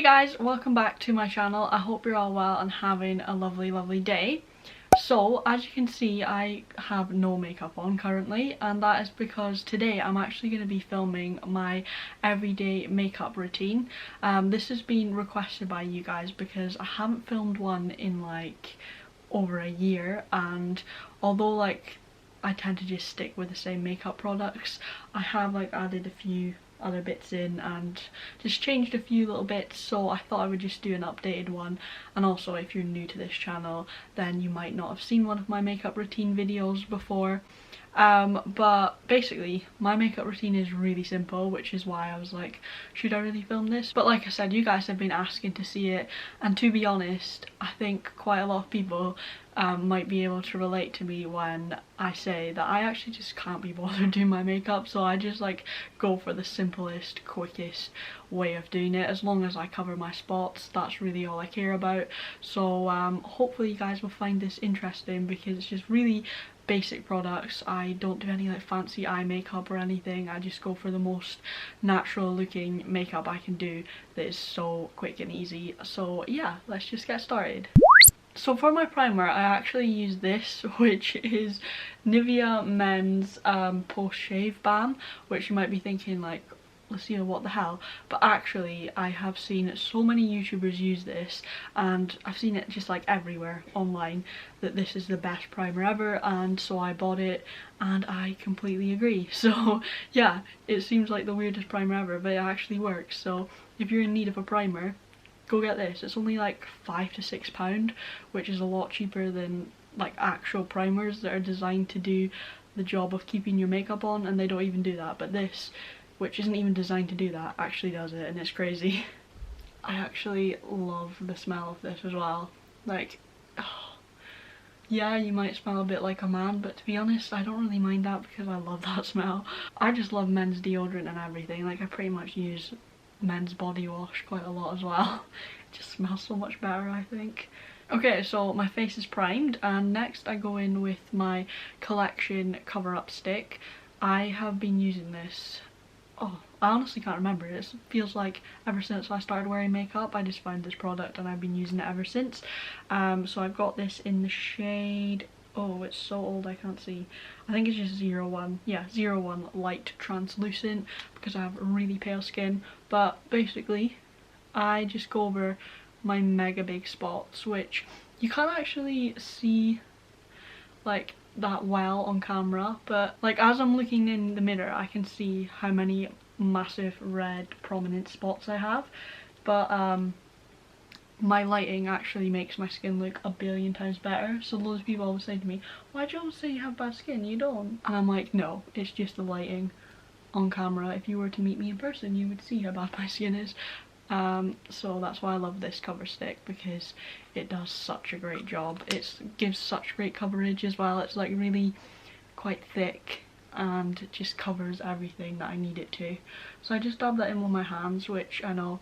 Guys, welcome back to my channel. I hope you're all well and having a lovely day. So as you can see, I have no makeup on currently, and that is because today I'm actually going to be filming my everyday makeup routine. This has been requested by you guys because I haven't filmed one in like over a year, and although like I tend to just stick with the same makeup products, I have like added a few other bits in and just changed a few little bits, so I thought I would just do an updated one. And also, if you're new to this channel, then you might not have seen one of my makeup routine videos before. But basically my makeup routine is really simple, which is why I was like, should I really film this? But like I said, you guys have been asking to see it, and to be honest, I think quite a lot of people might be able to relate to me when I say that I actually just can't be bothered doing my makeup, so I just like go for the simplest, quickest way of doing it. As long as I cover my spots, that's really all I care about. So hopefully you guys will find this interesting, because it's just really basic products. I don't do any like fancy eye makeup or anything. I just go for the most natural looking makeup I can do that is so quick and easy. So yeah, let's just get started. So for my primer, I actually use this, which is Nivea Men's Post Shave Balm, which you might be thinking like, Lucia, what the hell? But actually I have seen so many YouTubers use this, and I've seen it just like everywhere online, that this is the best primer ever, and so I bought it and I completely agree. So yeah, it seems like the weirdest primer ever, but it actually works. So if you're in need of a primer, go get this. It's only like £5 to £6, which is a lot cheaper than like actual primers that are designed to do the job of keeping your makeup on, and they don't even do that. But this, which isn't even designed to do that, actually does it, and it's crazy. I actually love the smell of this as well. Like, oh, yeah, you might smell a bit like a man, but to be honest, I don't really mind that because I love that smell. I just love men's deodorant and everything. Like, I pretty much use men's body wash quite a lot as well. It just smells so much better, I think. Okay, so my face is primed, and next I go in with my Collection Cover Up Stick. I have been using this, oh, I honestly can't remember. It feels like ever since I started wearing makeup, I just found this product and I've been using it ever since. So I've got this in the shade, oh, it's so old I can't see. I think it's just 01. Yeah, 01 Light Translucent, because I have really pale skin. But basically, I just go over my mega big spots, which you can't actually see like that well on camera, but like as I'm looking in the mirror, I can see how many massive red prominent spots I have. But my lighting actually makes my skin look a billion times better. So loads of people always say to me, why do you always say you have bad skin? You don't. And I'm like, no, it's just the lighting on camera. If you were to meet me in person, you would see how bad my skin is. So that's why I love this cover stick, because it does such a great job. It gives such great coverage as well. It's like really quite thick and just covers everything that I need it to. So I just dab that in with my hands, which I know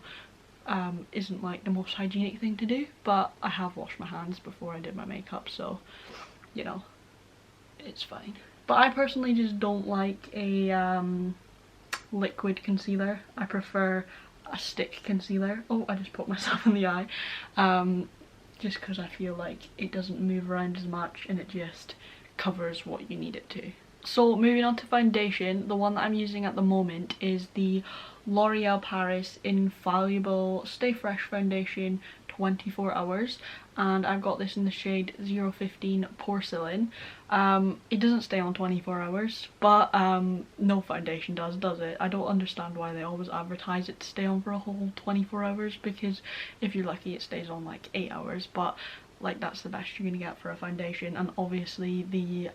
isn't like the most hygienic thing to do, but I have washed my hands before I did my makeup, so you know, it's fine. But I personally just don't like a liquid concealer. I prefer a stick concealer. Oh, I just poked myself in the eye. Just because I feel like it doesn't move around as much and it just covers what you need it to. So moving on to foundation, the one that I'm using at the moment is the L'Oreal Paris Infallible Stay Fresh Foundation 24 Hours, and I've got this in the shade 015 Porcelain. It doesn't stay on 24 hours, but no foundation does it? I don't understand why they always advertise it to stay on for a whole 24 hours, because if you're lucky it stays on like 8 hours, but like that's the best you're gonna get for a foundation. And obviously the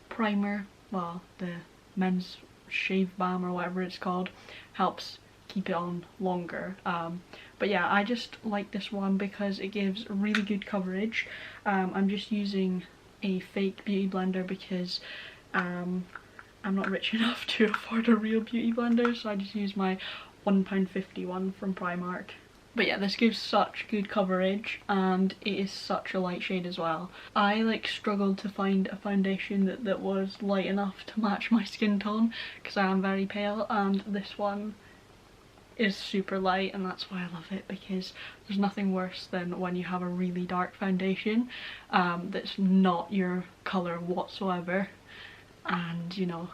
primer, well, the Men's Shave Balm or whatever it's called, helps keep it on longer. But yeah, I just like this one because it gives really good coverage. I'm just using a fake beauty blender because I'm not rich enough to afford a real beauty blender, so I just use my £1.50 one from Primark. But yeah, this gives such good coverage, and it is such a light shade as well. I like struggled to find a foundation that was light enough to match my skin tone, because I am very pale, and this one is super light, and that's why I love it, because there's nothing worse than when you have a really dark foundation that's not your colour whatsoever, and you know,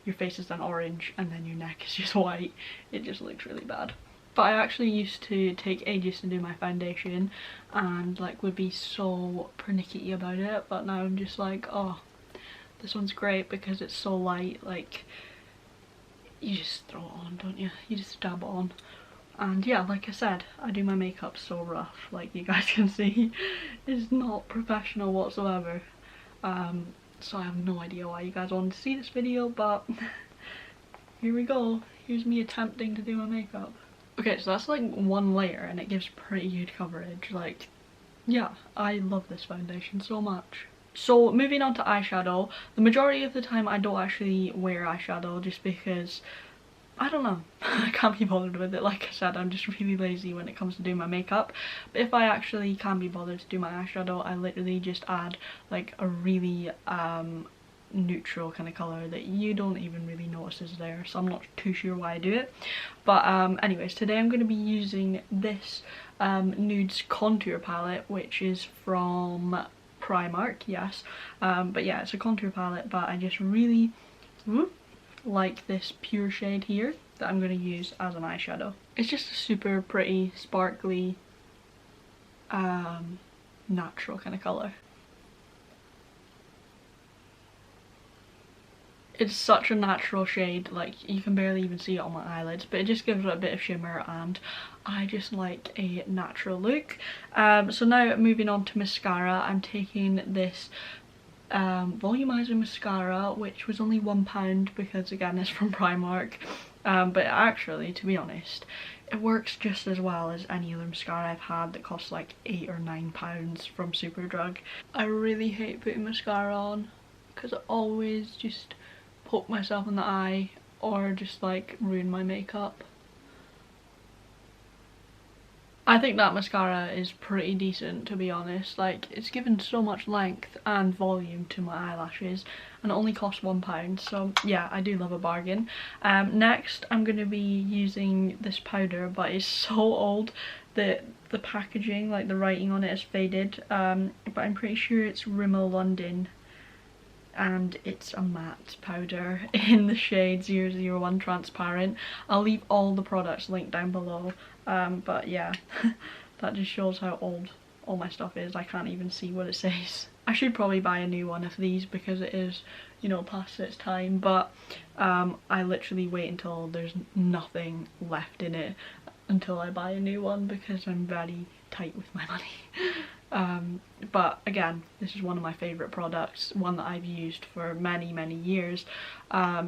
your face is then orange and then your neck is just white. It just looks really bad. But I actually used to take ages to do my foundation and like would be so pernickety about it, but now I'm just like, oh, this one's great because it's so light. Like, you just throw it on, don't you? You just dab it on. And yeah, like I said, I do my makeup so rough, like you guys can see. It's not professional whatsoever. So I have no idea why you guys wanted to see this video, but here we go. Here's me attempting to do my makeup. Okay, so that's like one layer and it gives pretty good coverage. Like, yeah, I love this foundation so much. So moving on to eyeshadow, the majority of the time I don't actually wear eyeshadow just because, I don't know, I can't be bothered with it. Like I said, I'm just really lazy when it comes to doing my makeup. But if I actually can be bothered to do my eyeshadow, I literally just add like a really neutral kind of colour that you don't even really notice is there. So I'm not too sure why I do it. But anyways, today I'm going to be using this nudes contour palette, which is from Primark, yes. But yeah, it's a contour palette, but I just really like this pure shade here that I'm going to use as an eyeshadow. It's just a super pretty, sparkly, natural kind of colour. It's such a natural shade, like you can barely even see it on my eyelids, but it just gives it a bit of shimmer and I just like a natural look. So now moving on to mascara, I'm taking this volumizer mascara, which was only £1 because again it's from Primark, but actually, to be honest, it works just as well as any other mascara I've had that costs like £8 or £9 from Superdrug. I really hate putting mascara on because I always just poke myself in the eye or just like ruin my makeup. I think that mascara is pretty decent, to be honest. Like, it's given so much length and volume to my eyelashes and it only costs £1, so yeah, I do love a bargain. Next I'm going to be using this powder, but it's so old that the packaging, like the writing on it, is faded, but I'm pretty sure it's Rimmel London and it's a matte powder in the shade 001 transparent. I'll leave all the products linked down below, but yeah, that just shows how old all my stuff is. I can't even see what it says. I should probably buy a new one of these because it is, you know, past its time, but I literally wait until there's nothing left in it until I buy a new one because I'm very tight with my money. But again, this is one of my favourite products, one that I've used for many years,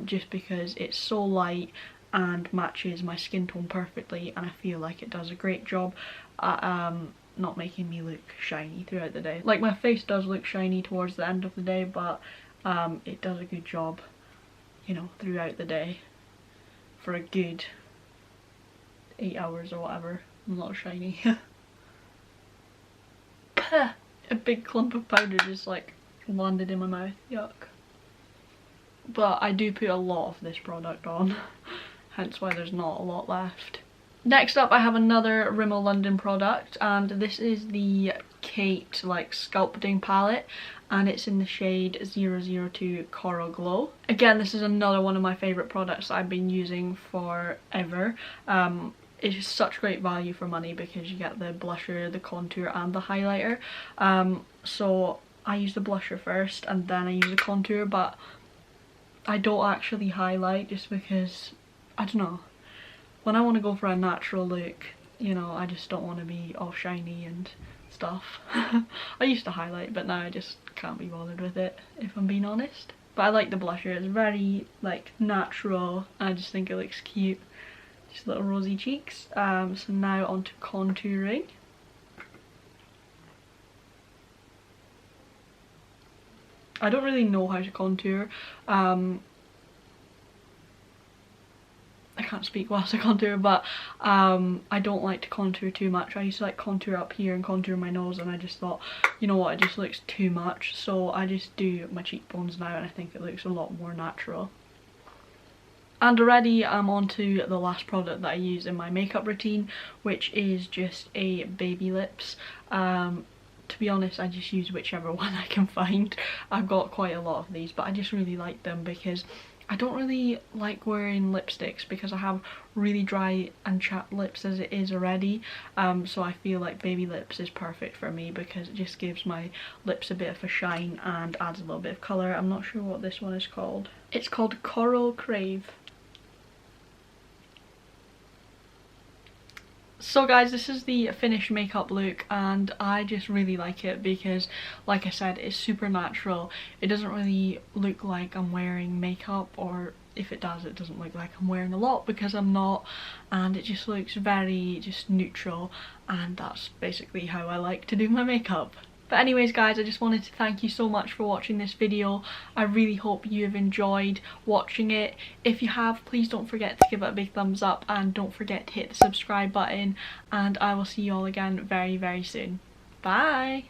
just because it's so light and matches my skin tone perfectly, and I feel like it does a great job at not making me look shiny throughout the day. Like, my face does look shiny towards the end of the day, but it does a good job, you know, throughout the day for a good 8 hours or whatever. I'm not shiny. A big clump of powder just like landed in my mouth, yuck. But I do put a lot of this product on, hence why there's not a lot left. Next up I have another Rimmel London product, and this is the Kate like sculpting palette, and it's in the shade 002 Coral Glow. Again, this is another one of my favourite products that I've been using forever. It is such great value for money because you get the blusher, the contour and the highlighter. So I use the blusher first and then I use the contour, but I don't actually highlight just because, I don't know, when I want to go for a natural look, you know, I just don't want to be all shiny and stuff. I used to highlight, but now I just can't be bothered with it, if I'm being honest. But I like the blusher, it's very like natural, I just think it looks cute. Just little rosy cheeks. So now on to contouring. I don't really know how to contour. I can't speak whilst I contour, but I don't like to contour too much. I used to like contour up here and contour my nose, and I just thought, you know what, it just looks too much. So I just do my cheekbones now and I think it looks a lot more natural. And already I'm on to the last product that I use in my makeup routine, which is just a baby lips. To be honest, I just use whichever one I can find. I've got quite a lot of these, but I just really like them because I don't really like wearing lipsticks because I have really dry and chapped lips as it is already, so I feel like baby lips is perfect for me because it just gives my lips a bit of a shine and adds a little bit of colour. I'm not sure what this one is called. It's called Coral Crave. So guys, this is the finished makeup look and I just really like it because, like I said, it's super natural. It doesn't really look like I'm wearing makeup, or if it does, it doesn't look like I'm wearing a lot because I'm not, and it just looks very just neutral, and that's basically how I like to do my makeup. But anyways guys, I just wanted to thank you so much for watching this video. I really hope you have enjoyed watching it. If you have, please don't forget to give it a big thumbs up and don't forget to hit the subscribe button, and I will see you all again very, very soon. Bye!